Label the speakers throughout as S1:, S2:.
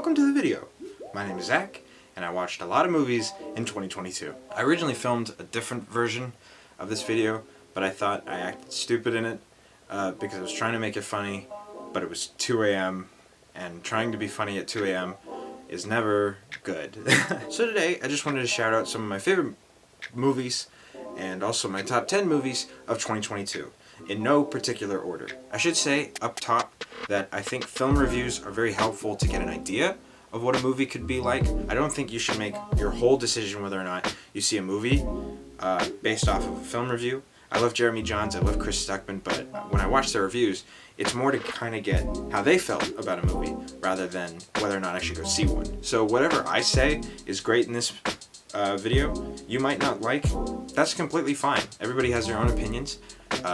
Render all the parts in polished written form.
S1: welcome to the video. My name is Zach, and I watched a lot of movies in 2022. I originally filmed a different version of this video, but I thought I acted stupid in it because I was trying to make it funny, but it was 2 a.m., and trying to be funny at 2 a.m. is never good. So today, I just wanted to shout out some of my favorite movies, and also my top 10 movies of 2022, in no particular order. I should say, up top, that I think film reviews are very helpful to get an idea of what a movie could be like. I don't think you should make your whole decision whether or not you see a movie based off of a film review. I love Jeremy Jahns, I love Chris Stuckman, but when I watch their reviews, it's more to kind of get how they felt about a movie, rather than whether or not I should go see one. So whatever I say is great in this video, you might not like. That's completely fine. Everybody has their own opinions.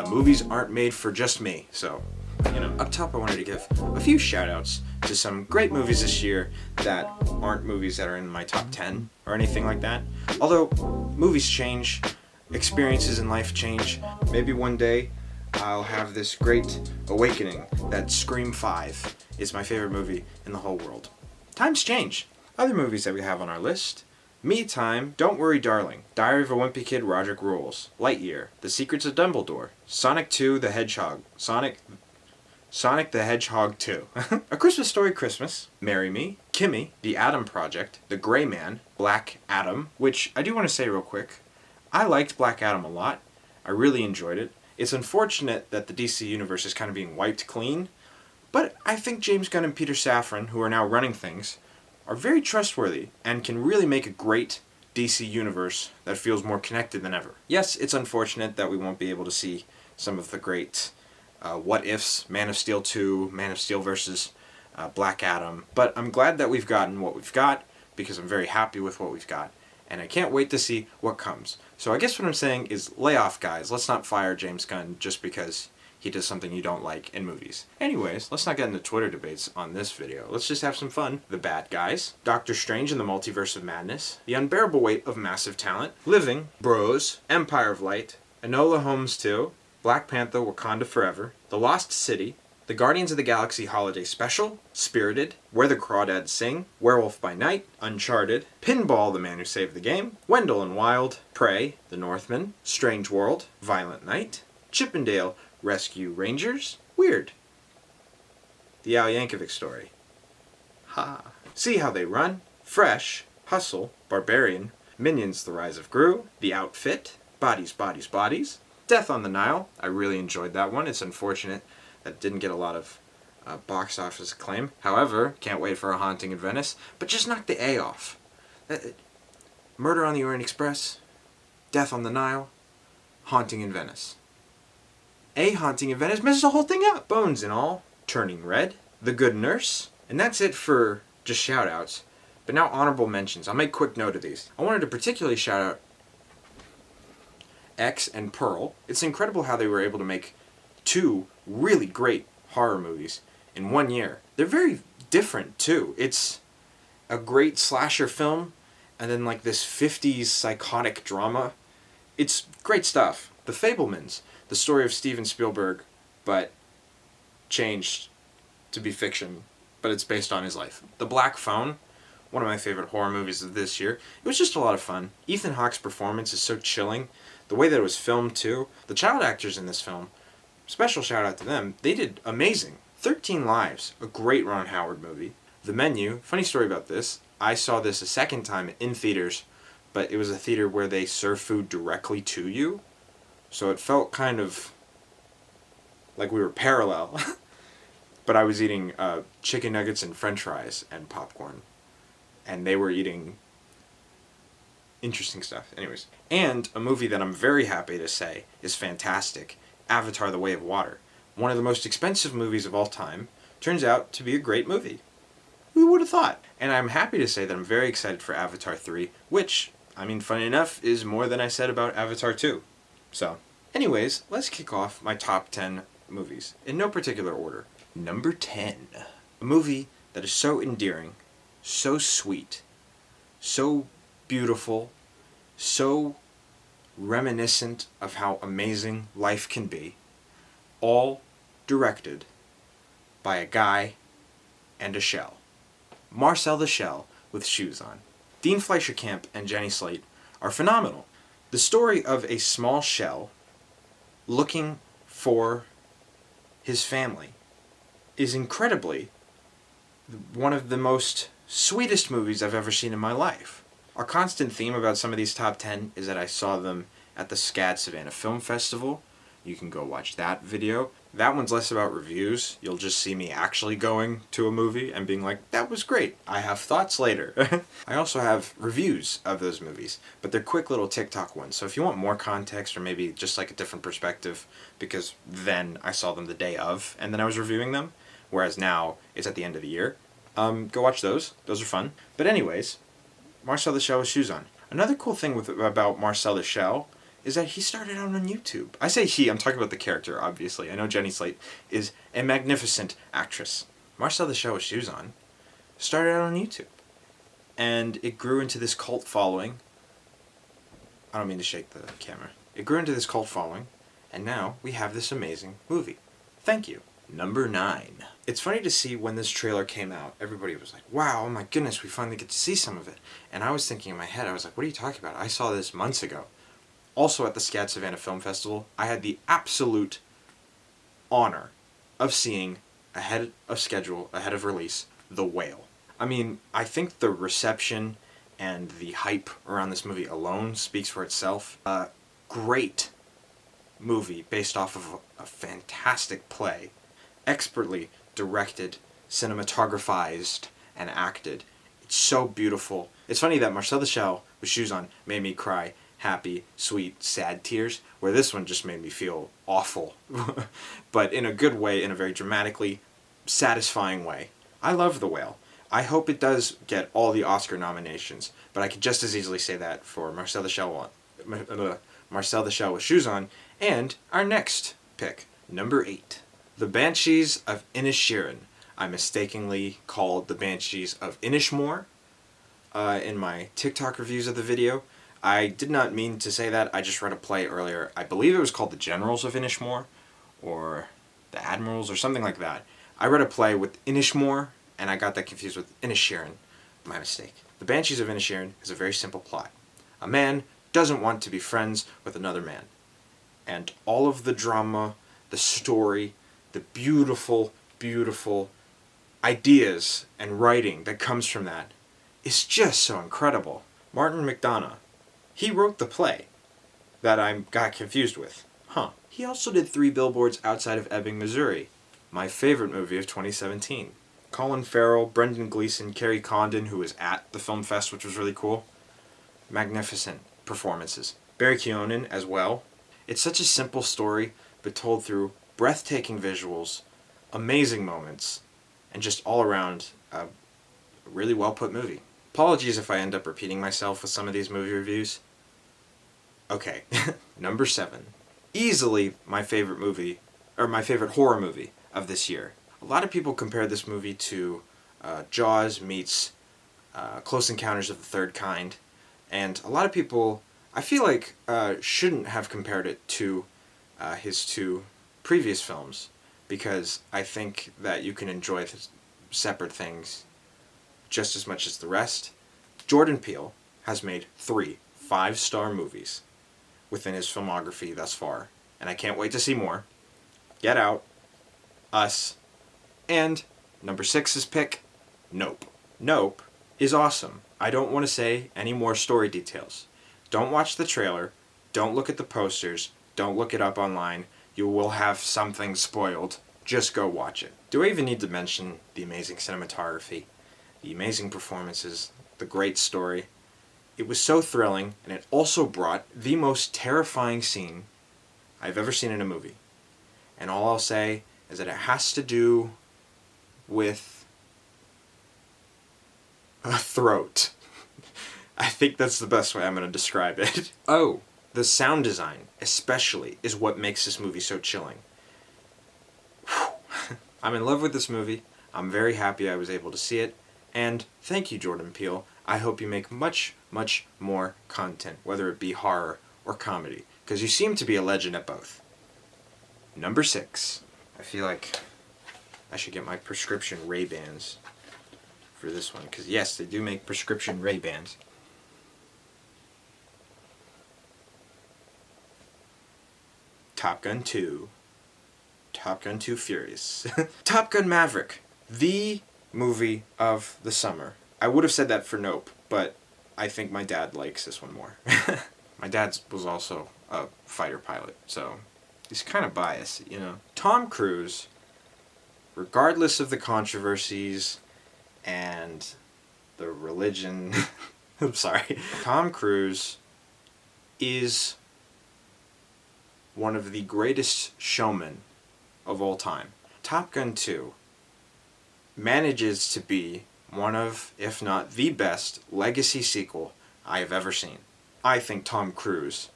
S1: Movies aren't made for just me, so, you know. Up top, I wanted to give a few shout-outs to some great movies this year that aren't movies that are in my top 10 or anything like that. Although, movies change, experiences in life change. Maybe one day I'll have this great awakening that Scream 5 is my favorite movie in the whole world. Times change. Other movies that we have on our list: Me Time, Don't Worry Darling, Diary of a Wimpy Kid, Roderick Rules, Lightyear, The Secrets of Dumbledore, Sonic 2 the Hedgehog, Sonic the Hedgehog 2, A Christmas Story Christmas, Marry Me, Kimmy, The Adam Project, The Gray Man, Black Adam, which I do want to say real quick, I liked Black Adam a lot. I really enjoyed it. It's unfortunate that the DC Universe is kind of being wiped clean, but I think James Gunn and Peter Safran, who are now running things, are very trustworthy and can really make a great DC Universe that feels more connected than ever. Yes, it's unfortunate that we won't be able to see some of the great what-ifs, Man of Steel 2, Man of Steel versus Black Adam, but I'm glad that we've gotten what we've got, because I'm very happy with what we've got, and I can't wait to see what comes. So I guess what I'm saying is, lay off, guys. Let's not fire James Gunn just because he does something you don't like in movies. Anyways, let's not get into Twitter debates on this video. Let's just have some fun. The Bad Guys, Doctor Strange in the Multiverse of Madness, The Unbearable Weight of Massive Talent, Living, Bros, Empire of Light, Enola Holmes 2, Black Panther: Wakanda Forever, The Lost City, The Guardians of the Galaxy Holiday Special, Spirited, Where the Crawdads Sing, Werewolf by Night, Uncharted, Pinball: The Man Who Saved the Game, Wendell and Wild, Prey, The Northman, Strange World, Violent Night, Chippendale Rescue Rangers, Weird, The Al Yankovic Story, Ha, See How They Run, Fresh, Hustle, Barbarian, Minions: The Rise of Gru, The Outfit, Bodies, Bodies, Bodies, Death on the Nile. I really enjoyed that one. It's unfortunate that it didn't get a lot of box office acclaim. However, can't wait for A Haunting in Venice, but just knock the A off. Murder on the Orient Express, Death on the Nile, Haunting in Venice. A Haunting in Venice messes the whole thing up. Bones and All, Turning Red, The Good Nurse, and that's it for just shout-outs. But now honorable mentions. I'll make quick note of these. I wanted to particularly shout out X and Pearl. It's incredible how they were able to make two really great horror movies in 1 year. They're very different too. It's a great slasher film, and then like this 50s psychotic drama. It's great stuff. The Fabelmans, the story of Steven Spielberg, but changed to be fiction, but it's based on his life. The Black Phone, one of my favorite horror movies of this year. It was just a lot of fun. Ethan Hawke's performance is so chilling. The way that it was filmed too. The child actors in this film, special shout out to them, they did amazing. 13 Lives, a great Ron Howard movie. The Menu, funny story about this, I saw this a second time in theaters, but it was a theater where they serve food directly to you. So it felt kind of like we were parallel. But I was eating chicken nuggets and french fries and popcorn. And they were eating interesting stuff. Anyways. And a movie that I'm very happy to say is fantastic, Avatar: The Way of Water. One of the most expensive movies of all time. Turns out to be a great movie. Who would have thought? And I'm happy to say that I'm very excited for Avatar 3, which, I mean, funny enough, is more than I said about Avatar 2. So, anyways, let's kick off my top 10 movies, in no particular order. Number 10. A movie that is so endearing, so sweet, so beautiful, so reminiscent of how amazing life can be, all directed by a guy and a shell. Marcel the Shell with Shoes On. Dean Fleischer Camp and Jenny Slate are phenomenal. The story of a small shell looking for his family is incredibly one of the most sweetest movies I've ever seen in my life. Our constant theme about some of these top 10 is that I saw them at the SCAD Savannah Film Festival. You can go watch that video. That one's less about reviews. You'll just see me actually going to a movie and being like, that was great. I have thoughts later. I also have reviews of those movies, but they're quick little TikTok ones. So if you want more context or maybe just like a different perspective, because then I saw them the day of and then I was reviewing them, whereas now it's at the end of the year, go watch those. Those are fun. But anyways, Marcel the Shell with Shoes On. Another cool thing about Marcel the Shell is that he started out on YouTube. I say he, I'm talking about the character, obviously. I know Jenny Slate is a magnificent actress. Marcel the Shell with Shoes On started out on YouTube. And it grew into this cult following. I don't mean to shake the camera. It grew into this cult following, and now we have this amazing movie. Thank you. Number 9. It's funny to see when this trailer came out, everybody was like, wow, oh my goodness, we finally get to see some of it. And I was thinking in my head, I was like, what are you talking about? I saw this months ago. Also at the SCAD Savannah Film Festival, I had the absolute honor of seeing, ahead of schedule, ahead of release, The Whale. I mean, I think the reception and the hype around this movie alone speaks for itself. A great movie based off of a fantastic play, expertly directed, cinematographized, and acted. It's so beautiful. It's funny that Marcel the Shell with Shoes On made me cry happy, sweet, sad tears, where this one just made me feel awful. But in a good way, in a very dramatically satisfying way. I love The Whale. I hope it does get all the Oscar nominations, but I could just as easily say that for Marcel the Shell with Shoes On, and our next pick, number 8. The Banshees of Inisherin. I mistakenly called The Banshees of Inishmore in my TikTok reviews of the video. I did not mean to say that. I just read a play earlier. I believe it was called The Generals of Inishmore, or The Admirals, or something like that. I read a play with Inishmore, and I got that confused with Inisherin. My mistake. The Banshees of Inisherin is a very simple plot. A man doesn't want to be friends with another man. And all of the drama, the story, the beautiful, beautiful ideas and writing that comes from that is just so incredible. Martin McDonagh, he wrote the play that I got confused with. He also did 3 Billboards Outside of Ebbing, Missouri, my favorite movie of 2017. Colin Farrell, Brendan Gleeson, Kerry Condon, who was at the film fest, which was really cool. Magnificent performances. Barry Keoghan as well. It's such a simple story, but told through breathtaking visuals, amazing moments, and just all around a really well put movie. Apologies if I end up repeating myself with some of these movie reviews. Okay, number 7. Easily my favorite movie, or my favorite horror movie of this year. A lot of people compare this movie to Jaws meets Close Encounters of the Third Kind, and a lot of people, I feel like, shouldn't have compared it to his 2 previous films, because I think that you can enjoy separate things just as much as the rest. Jordan Peele has made 3 5-star movies within his filmography thus far, and I can't wait to see more. Get Out, Us, and number 6's pick, Nope. Nope is awesome. I don't want to say any more story details. Don't watch the trailer, don't look at the posters, don't look it up online. You will have something spoiled. Just go watch it. Do I even need to mention the amazing cinematography, the amazing performances, the great story? It was so thrilling, and it also brought the most terrifying scene I've ever seen in a movie. And all I'll say is that it has to do with a throat. I think that's the best way I'm going to describe it. Oh, the sound design, especially, is what makes this movie so chilling. I'm in love with this movie. I'm very happy I was able to see it. And thank you, Jordan Peele. I hope you make much, much more content, whether it be horror or comedy, because you seem to be a legend at both. Number 6. I feel like I should get my prescription Ray-Bans for this one, because yes, they do make prescription Ray-Bans. Top Gun 2. Top Gun 2 Furious. Top Gun Maverick. The movie of the summer. I would have said that for Nope, but I think my dad likes this one more. My dad was also a fighter pilot, so he's kind of biased, you know. Tom Cruise, regardless of the controversies and the religion, I'm sorry, Tom Cruise is one of the greatest showmen of all time. Top Gun 2 manages to be one of, if not the best, legacy sequel I have ever seen. I think Tom Cruise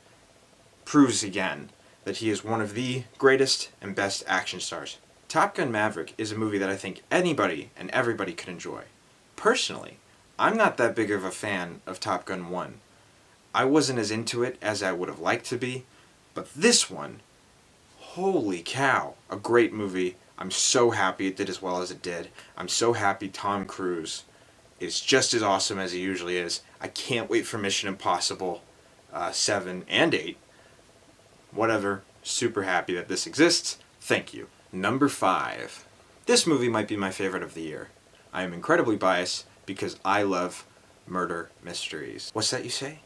S1: proves again that he is one of the greatest and best action stars. Top Gun Maverick is a movie that I think anybody and everybody could enjoy. Personally, I'm not that big of a fan of Top Gun 1. I wasn't as into it as I would have liked to be, but this one, holy cow, a great movie. I'm so happy it did as well as it did. I'm so happy Tom Cruise is just as awesome as he usually is. I can't wait for Mission Impossible 7 and 8. Whatever, super happy that this exists. Thank you. Number 5. This movie might be my favorite of the year. I am incredibly biased because I love murder mysteries. What's that you say?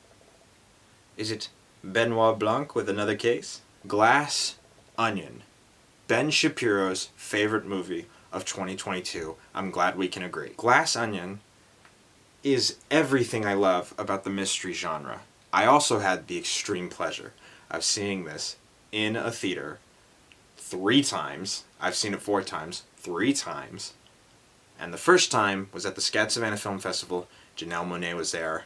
S1: Is it Benoit Blanc with another case? Glass Onion. Ben Shapiro's favorite movie of 2022. I'm glad we can agree. Glass Onion is everything I love about the mystery genre. I also had the extreme pleasure of seeing this in a theater 3 times. I've seen it 4 times. 3 times. And the first time was at the Scat Savannah Film Festival. Janelle Monáe was there.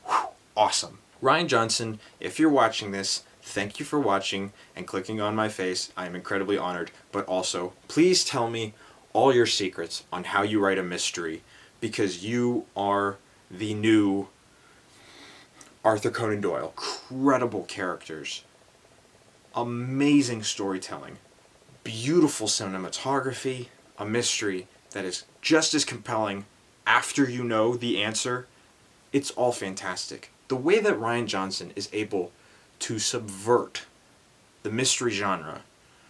S1: Whew, awesome. Rian Johnson, if you're watching this, thank you for watching and clicking on my face. I am incredibly honored. But also, please tell me all your secrets on how you write a mystery, because you are the new Arthur Conan Doyle. Incredible characters. Amazing storytelling. Beautiful cinematography. A mystery that is just as compelling after you know the answer. It's all fantastic. The way that Rian Johnson is able to subvert the mystery genre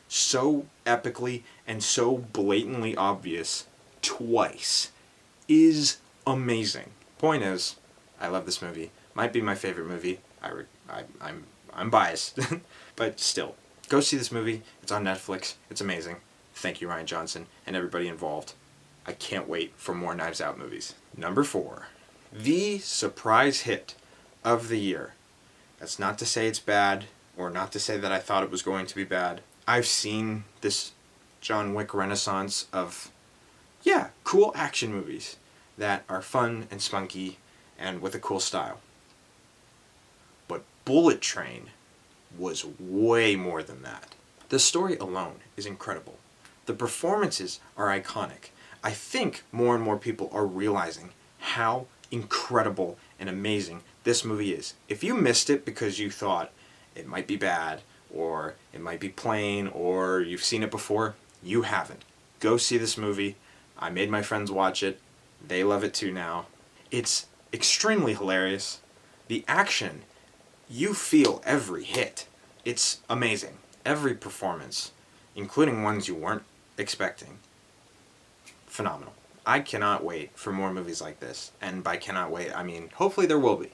S1: so epically and so blatantly obvious twice is amazing. Point is, I love this movie. Might be my favorite movie. I'm biased, but still, go see this movie. It's on Netflix. It's amazing. Thank you, Rian Johnson, and everybody involved. I can't wait for more Knives Out movies. Number 4, the surprise hit of the year. That's not to say it's bad, or not to say that I thought it was going to be bad. I've seen this John Wick renaissance of, cool action movies that are fun and spunky and with a cool style. But Bullet Train was way more than that. The story alone is incredible. The performances are iconic. I think more and more people are realizing how incredible and amazing this movie is. If you missed it because you thought it might be bad, or it might be plain, or you've seen it before, you haven't. Go see this movie. I made my friends watch it. They love it too now. It's extremely hilarious. The action, you feel every hit. It's amazing. Every performance, including ones you weren't expecting. Phenomenal. I cannot wait for more movies like this. And by cannot wait, I mean hopefully there will be.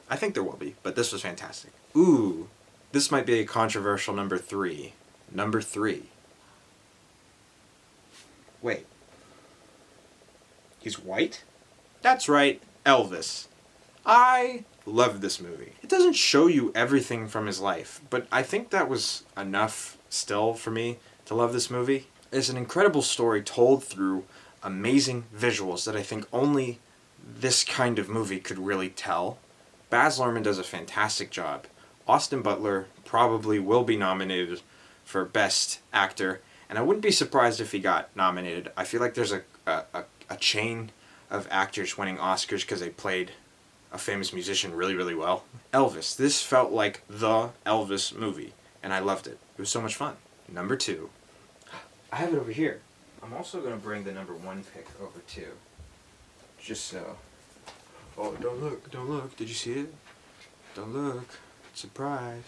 S1: I think there will be, but this was fantastic. Ooh, this might be a controversial number 3. Number 3. Wait. He's white? That's right, Elvis. I love this movie. It doesn't show you everything from his life, but I think that was enough still for me to love this movie. It's an incredible story told through amazing visuals that I think only this kind of movie could really tell. Baz Luhrmann does a fantastic job. Austin Butler probably will be nominated for Best Actor, and I wouldn't be surprised if he got nominated. I feel like there's a chain of actors winning Oscars because they played a famous musician really, really well. Elvis. This felt like the Elvis movie, and I loved it. It was so much fun. Number 2. I have it over here. I'm also going to bring the number 1 pick over too. just so. Oh, don't look, don't look. Did you see it? Don't look. Surprise.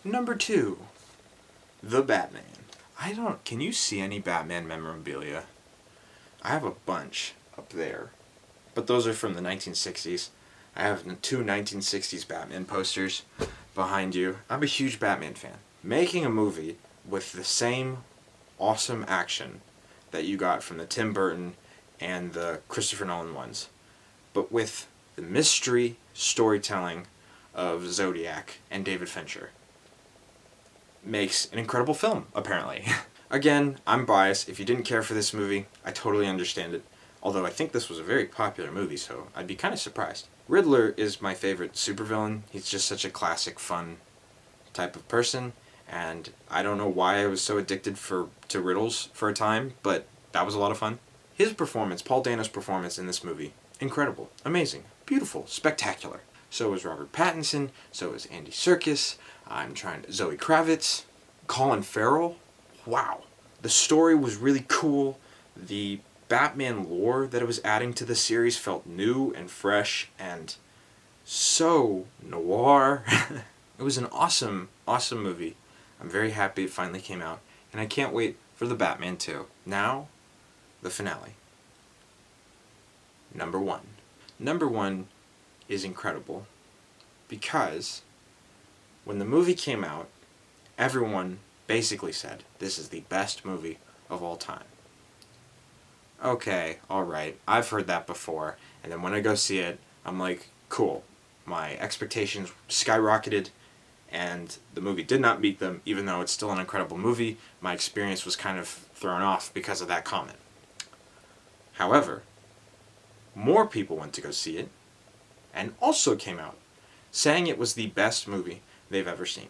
S1: Number 2. The Batman. Can you see any Batman memorabilia? I have a bunch up there, but those are from the 1960s. I have 2 1960s Batman posters behind you. I'm a huge Batman fan. Making a movie with the same awesome action that you got from the Tim Burton and the Christopher Nolan ones, but with the mystery storytelling of Zodiac and David Fincher, makes an incredible film, apparently. Again, I'm biased. If you didn't care for this movie, I totally understand it. Although I think this was a very popular movie, so I'd be kind of surprised. Riddler is my favorite supervillain. He's just such a classic, fun type of person, and I don't know why I was so addicted to riddles for a time, but that was a lot of fun. His performance, Paul Dano's performance in this movie, incredible, amazing, beautiful, spectacular. So is Robert Pattinson, so is Andy Serkis, Zoe Kravitz, Colin Farrell. Wow. The story was really cool. The Batman lore that it was adding to the series felt new and fresh and so noir. It was an awesome, awesome movie. I'm very happy it finally came out, and I can't wait for the Batman 2. Now, the finale. Number 1. Number 1 is incredible because when the movie came out, everyone basically said, this is the best movie of all time. Okay, alright, I've heard that before, and then when I go see it, I'm like, cool. My expectations skyrocketed, and the movie did not meet them, even though it's still an incredible movie. My experience was kind of thrown off because of that comment. However, more people went to go see it, and also came out saying it was the best movie they've ever seen.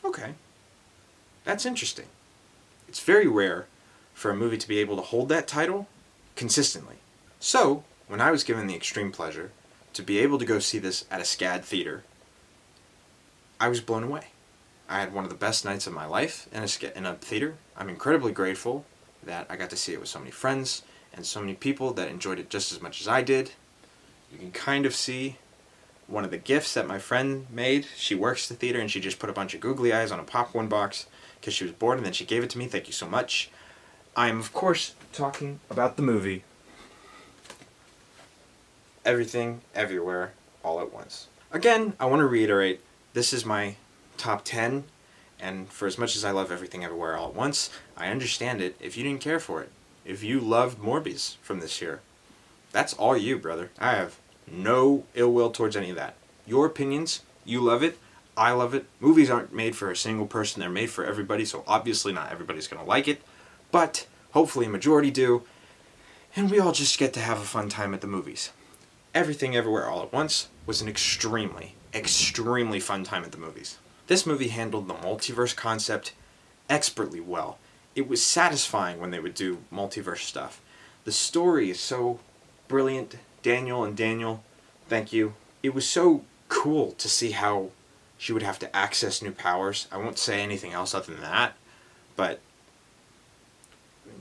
S1: Okay, that's interesting. It's very rare for a movie to be able to hold that title consistently. So, when I was given the extreme pleasure to be able to go see this at a SCAD theater, I was blown away. I had one of the best nights of my life in a theater. I'm incredibly grateful that I got to see it with so many friends and so many people that enjoyed it just as much as I did. You can kind of see one of the gifts that my friend made. She works the theater and she just put a bunch of googly eyes on a popcorn box because she was bored, and then she gave it to me. Thank you so much. I am, of course, talking about the movie Everything, Everywhere, All at Once. Again, I want to reiterate, this is my top 10, and for as much as I love Everything, Everywhere, All at Once, I understand it if you didn't care for it. If you loved Morbius from this year, that's all you, brother. I have no ill will towards any of that. Your opinions, you love it, I love it. Movies aren't made for a single person, they're made for everybody, so obviously not everybody's going to like it, but hopefully a majority do, and we all just get to have a fun time at the movies. Everything Everywhere All at Once was an extremely, extremely fun time at the movies. This movie handled the multiverse concept expertly well. It was satisfying when they would do multiverse stuff. The story is so brilliant. Daniel, thank you. It was so cool to see how she would have to access new powers. I won't say anything else other than that, but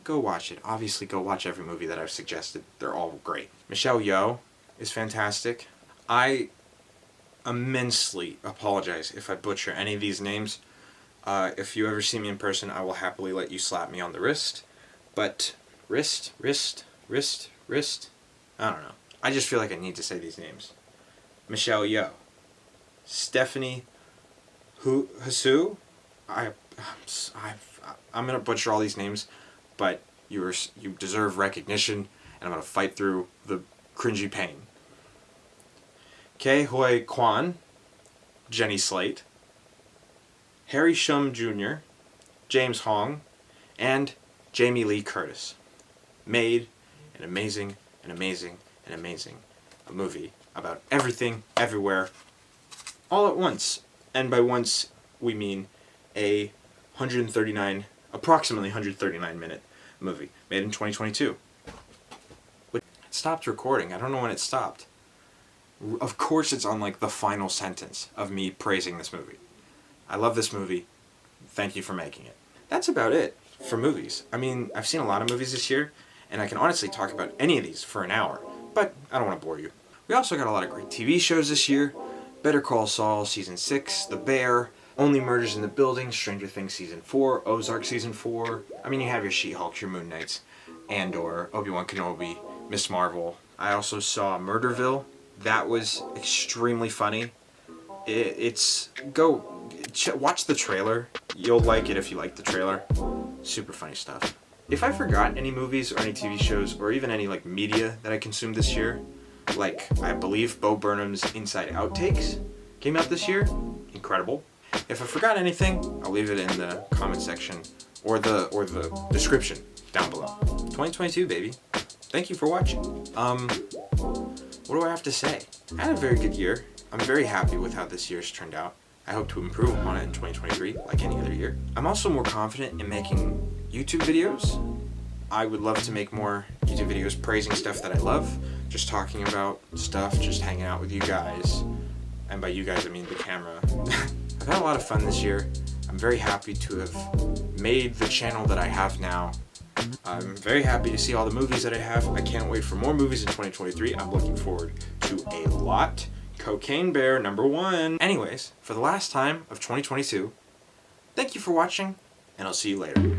S1: go watch it. Obviously, go watch every movie that I've suggested. They're all great. Michelle Yeoh is fantastic. I immensely apologize if I butcher any of these names. If you ever see me in person, I will happily let you slap me on the wrist. But, wrist? I don't know. I just feel like I need to say these names. Michelle Yeoh. Stephanie Hsu. I'm going to butcher all these names, but you deserve recognition, and I'm going to fight through the cringy pain. Ke Huy Quan, Jenny Slate, Harry Shum Jr., James Hong, and Jamie Lee Curtis made an amazing movie about everything, everywhere, all at once. And by once, we mean a approximately 139 minute movie made in 2022. It stopped recording. I don't know when it stopped. Of course it's on like the final sentence of me praising this movie. I love this movie. Thank you for making it. That's about it for movies. I mean, I've seen a lot of movies this year, and I can honestly talk about any of these for an hour, but I don't want to bore you. We also got a lot of great TV shows this year. Better Call Saul Season 6, The Bear, Only Murders in the Building, Stranger Things Season 4, Ozark Season 4. I mean, you have your She-Hulk, your Moon Knights, Andor, Obi-Wan Kenobi, Miss Marvel. I also saw Murderville. That was extremely funny. Watch the trailer. You'll like it if you like the trailer. Super funny stuff. If I forgot any movies or any TV shows or even any like media that I consumed this year, like I believe Bo Burnham's Inside Outtakes came out this year. Incredible. If I forgot anything, I'll leave it in the comment section or the description down below. 2022, baby. Thank you for watching. What do I have to say? I had a very good year. I'm very happy with how this year's turned out. I hope to improve upon it in 2023, like any other year. I'm also more confident in making YouTube videos. I would love to make more YouTube videos praising stuff that I love, just talking about stuff, just hanging out with you guys. And by you guys, I mean the camera. I've had a lot of fun this year. I'm very happy to have made the channel that I have now. I'm very happy to see all the movies that I have. I can't wait for more movies in 2023. I'm looking forward to a lot. Cocaine Bear #1. Anyways, for the last time of 2022, thank you for watching, and I'll see you later.